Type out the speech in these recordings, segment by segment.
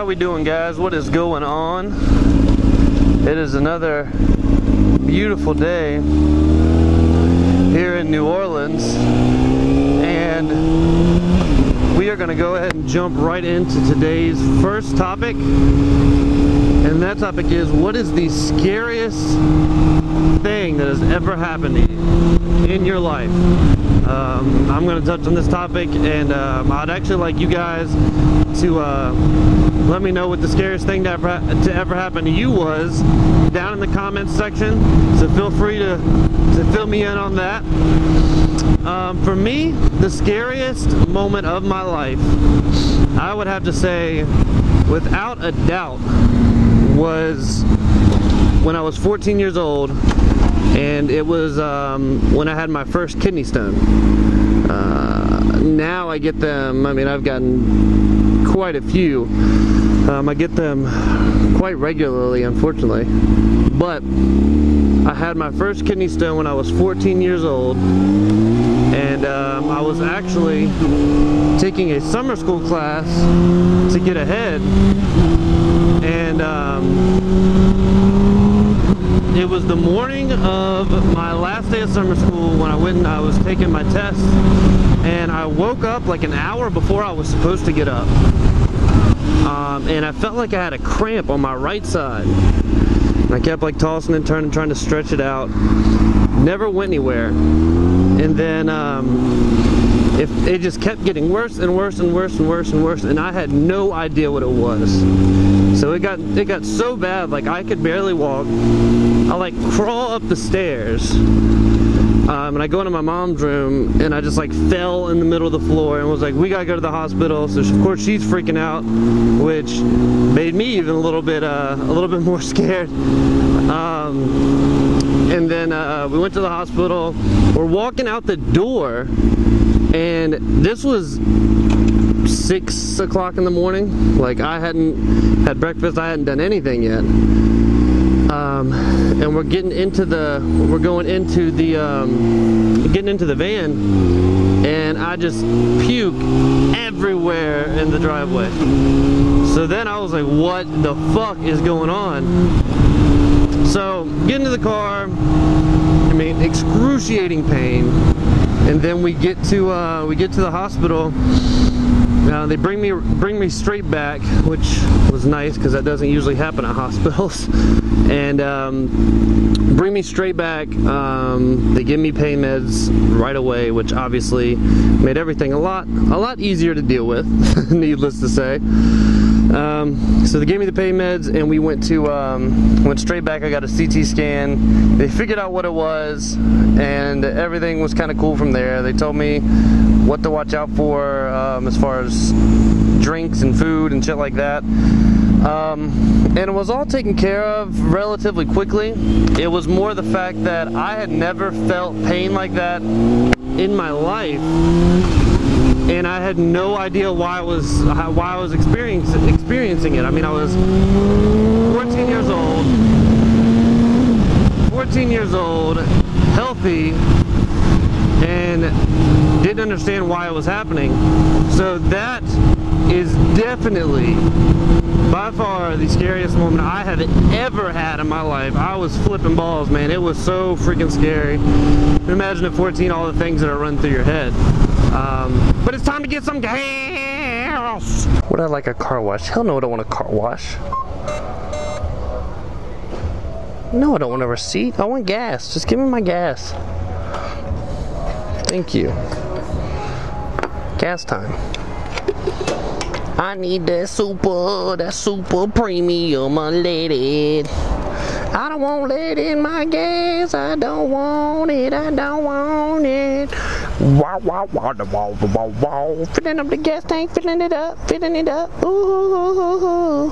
How we doing, guys? What is going on? It is another beautiful day here in New Orleans, and we are going to go ahead and jump right into today's first topic, and that topic is, what is the scariest thing that has ever happened to you in your life? I'm going to touch on this topic, and I'd actually like you guys to let me know what the scariest thing to ever happen to you was down in the comments section. So feel free to fill me in on that. For me, the scariest moment of my life, I would have to say, without a doubt, was when I was 14 years old, and it was when I had my first kidney stone. Now I get them, I mean, I've gotten quite a few. I get them quite regularly, unfortunately. But I had my first kidney stone when I was 14 years old, and I was actually taking a summer school class to get ahead, and it was the morning of my last day of summer school when I went and I was taking my test, and I woke up like an hour before I was supposed to get up, and I felt like I had a cramp on my right side, and I kept like tossing and turning, trying to stretch it out. Never went anywhere, and then it just kept getting worse and worse and worse and worse and worse, and I had no idea what it was. So it got so bad, like I could barely walk. I like crawl up the stairs, and I go into my mom's room, and I just like fell in the middle of the floor and was like, we gotta go to the hospital. So of course she's freaking out, which made me even a little bit more scared. And then we went to the hospital. We're walking out the door, and this was 6 o'clock in the morning. Like, I hadn't had breakfast, I hadn't done anything yet. And we're getting into the van, and I just puke everywhere in the driveway. So then I was like, what the fuck is going on? So get into the car, I mean, excruciating pain, and then we get to the hospital. They bring me straight back, which was nice because that doesn't usually happen at hospitals. And bring me straight back. They give me pain meds right away, which obviously made everything a lot easier to deal with, needless to say. So they gave me the pain meds, and we went straight back. I got a CT scan. They figured out what it was, and everything was kind of cool from there. They told me what to watch out for as far as drinks and food and shit like that. And it was all taken care of relatively quickly. It was more the fact that I had never felt pain like that in my life, and I had no idea why I was experiencing it. I mean, I was 14 years old, healthy, and didn't understand why it was happening. So that is definitely by far the scariest moment I have ever had in my life. I was flipping balls, man. It was so freaking scary. Imagine at 14 all the things that are running through your head. But it's time to get some gas. Would I like a car wash? Hell no, I don't want a car wash. No, I don't want a receipt. I want gas. Just give me my gas. Thank you. Gas time. I need that super premium unleaded. I don't want lead in my gas. I don't want it. Wow, wow, wow, wow, wow, wow. Filling up the gas tank, filling it up. Ooh.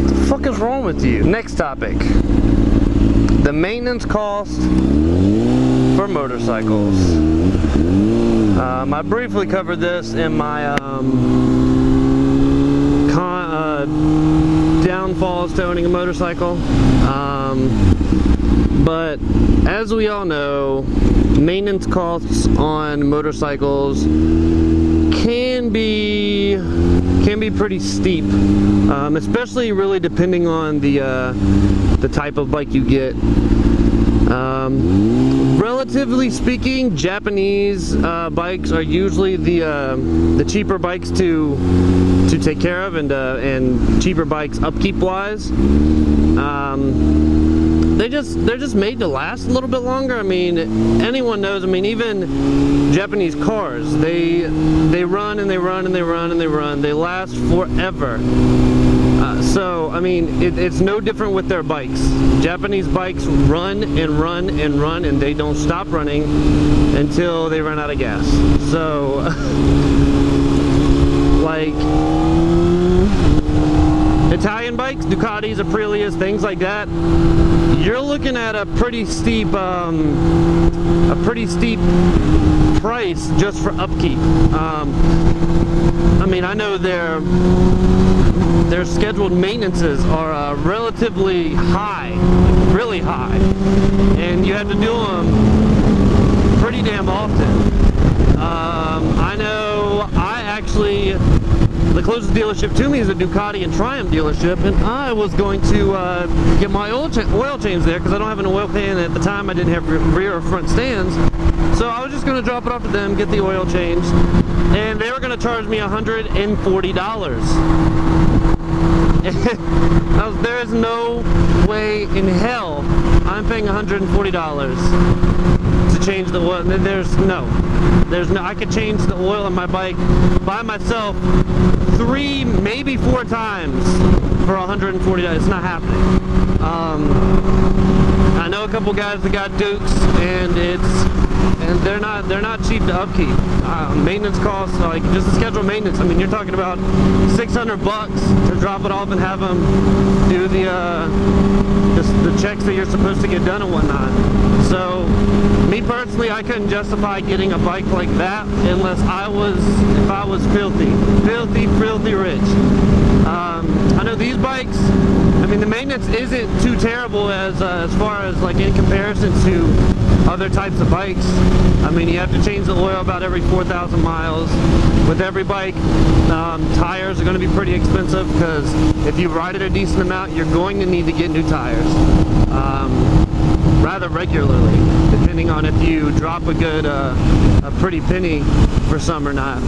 What the fuck is wrong with you? Next topic. The maintenance cost for motorcycles. I briefly covered this in my downfalls to owning a motorcycle. But as we all know, maintenance costs on motorcycles can be pretty steep, especially really depending on the type of bike you get. Relatively speaking, Japanese bikes are usually the cheaper bikes to take care of, and cheaper bikes upkeep wise. They're just made to last a little bit longer. I mean, anyone knows. I mean, even Japanese cars, they run and they run and they run and they run. They last forever. So I mean, it's no different with their bikes. Japanese bikes run and run and run, and they don't stop running until they run out of gas. So like Italian bikes, Ducatis, Aprilias, things like that, you're looking at a pretty steep price just for upkeep. I mean, I know their scheduled maintenances are relatively high, really high, and you have to do them pretty damn often. I know the closest dealership to me is a Ducati and Triumph dealership, and I was going to get my oil change there because I don't have an oil can. At the time I didn't have rear or front stands, so I was just going to drop it off to them, get the oil changed, and they were going to charge me $140. There is no way in hell I'm paying $140 to change the oil. There's no, I could change the oil on my bike by myself 3, maybe 4 times for $140. It's not happening. I know a couple guys that got Dukes, and they're not cheap to upkeep. Maintenance costs, like just the scheduled maintenance, I mean, you're talking about $600 to drop it off and have them do the checks that you're supposed to get done and whatnot. So me personally, I couldn't justify getting a bike like that unless if I was filthy rich. I know these bikes, I mean, the maintenance isn't too terrible as far as like in comparison to other types of bikes. I mean, you have to change the oil about every 4,000 miles. With every bike, tires are going to be pretty expensive because if you ride it a decent amount, you're going to need to get new tires rather regularly, depending on if you drop a good, a pretty penny for some or not.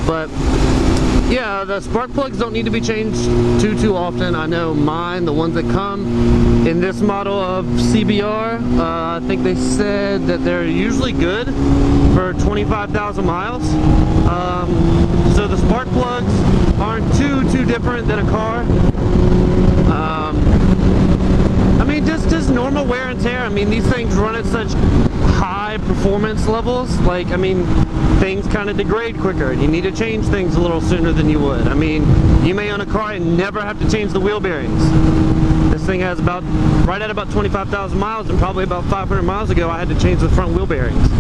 But yeah, the spark plugs don't need to be changed too often. I know mine, the ones that come in this model of CBR, I think they said that they're usually good for 25,000 miles. So the spark plugs aren't too different than a car. I mean, just normal wear and tear. I mean, these things run at such high performance levels. Like, I mean, things kind of degrade quicker. You need to change things a little sooner than you would. I mean, you may own a car and never have to change the wheel bearings. This thing has right at about 25,000 miles, and probably about 500 miles ago I had to change the front wheel bearings.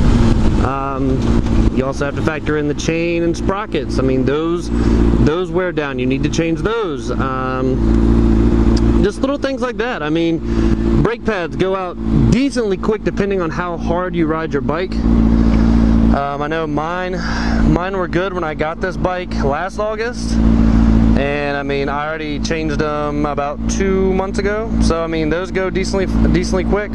You also have to factor in the chain and sprockets. I mean, those wear down. You need to change those. Just little things like that. I mean, brake pads go out decently quick depending on how hard you ride your bike. I know mine were good when I got this bike last August, and I mean, I already changed them about 2 months ago. So I mean, those go decently quick.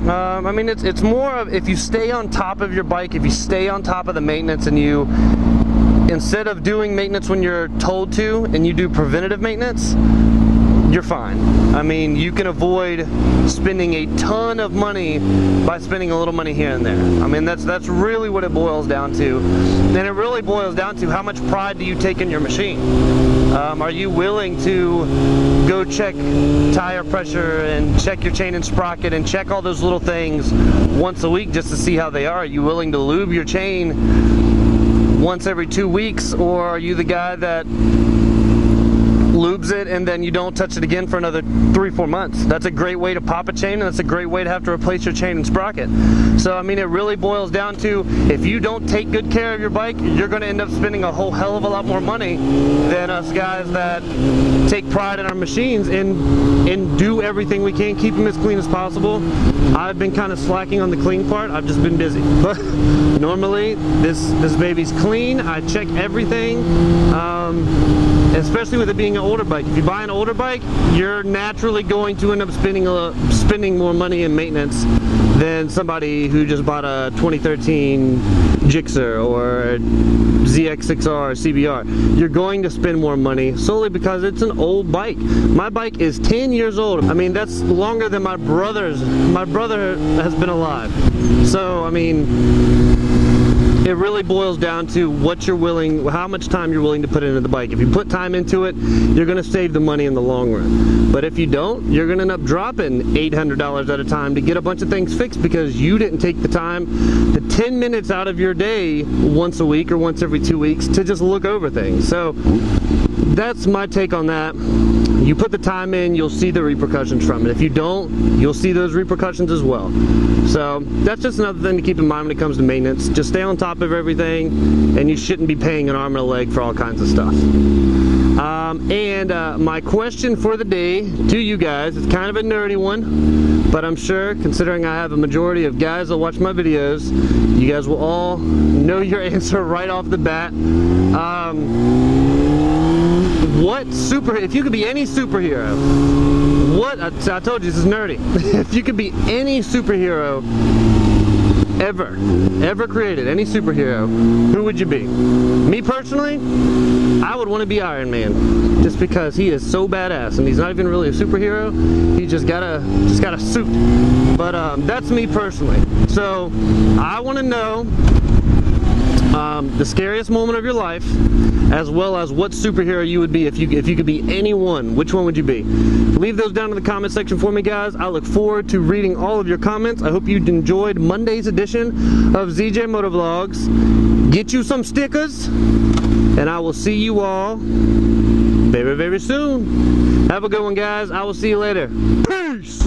I mean, it's more of if you stay on top of your bike, if you stay on top of the maintenance, and you, instead of doing maintenance when you're told to, and you do preventative maintenance, you're fine. I mean, you can avoid spending a ton of money by spending a little money here and there. I mean, that's really what it boils down to. And it really boils down to how much pride do you take in your machine. Are you willing to go check tire pressure and check your chain and sprocket and check all those little things once a week just to see how they are? Are you willing to lube your chain once every 2 weeks, or are you the guy that lubes it, and then you don't touch it again for another 3-4 months. That's a great way to pop a chain, and that's a great way to have to replace your chain and sprocket. So I mean, it really boils down to, if you don't take good care of your bike, you're going to end up spending a whole hell of a lot more money than us guys that take pride in our machines and do everything we can, keep them as clean as possible. I've been kind of slacking on the clean part. I've just been busy. But normally this baby's clean. I check everything, especially with it being an older bike. If you buy an older bike, you're naturally going to end up spending more money in maintenance than somebody who just bought a 2013 Gixxer or ZX6R CBR. You're going to spend more money solely because it's an old bike. My bike is 10 years old. I mean, that's longer than my brother's. My brother has been alive. So, I mean, it really boils down to what you're willing, how much time you're willing to put into the bike. If you put time into it, you're going to save the money in the long run. But if you don't, you're going to end up dropping $800 at a time to get a bunch of things fixed because you didn't take the time, the 10 minutes out of your day once a week or once every 2 weeks to just look over things. So that's my take on that. You put the time in, you'll see the repercussions from it. If you don't, you'll see those repercussions as well. So that's just another thing to keep in mind when it comes to maintenance. Just stay on top of everything, and you shouldn't be paying an arm and a leg for all kinds of stuff. My question for the day to you guys, it's kind of a nerdy one, but I'm sure, considering I have a majority of guys that watch my videos, you guys will all know your answer right off the bat. If you could be any superhero, I told you this is nerdy. If you could be any superhero ever created, any superhero, who would you be? Me personally, I would want to be Iron Man, just because he is so badass, and he's not even really a superhero. He just got a suit. But that's me personally. So I want to know the scariest moment of your life, as well as what superhero you would be if you could be anyone. Which one would you be? Leave those down in the comment section for me, guys. I look forward to reading all of your comments. I hope you enjoyed Monday's edition of ZJ Motovlogs. Get you some stickers, and I will see you all very, very soon. Have a good one, guys. I will see you later. Peace!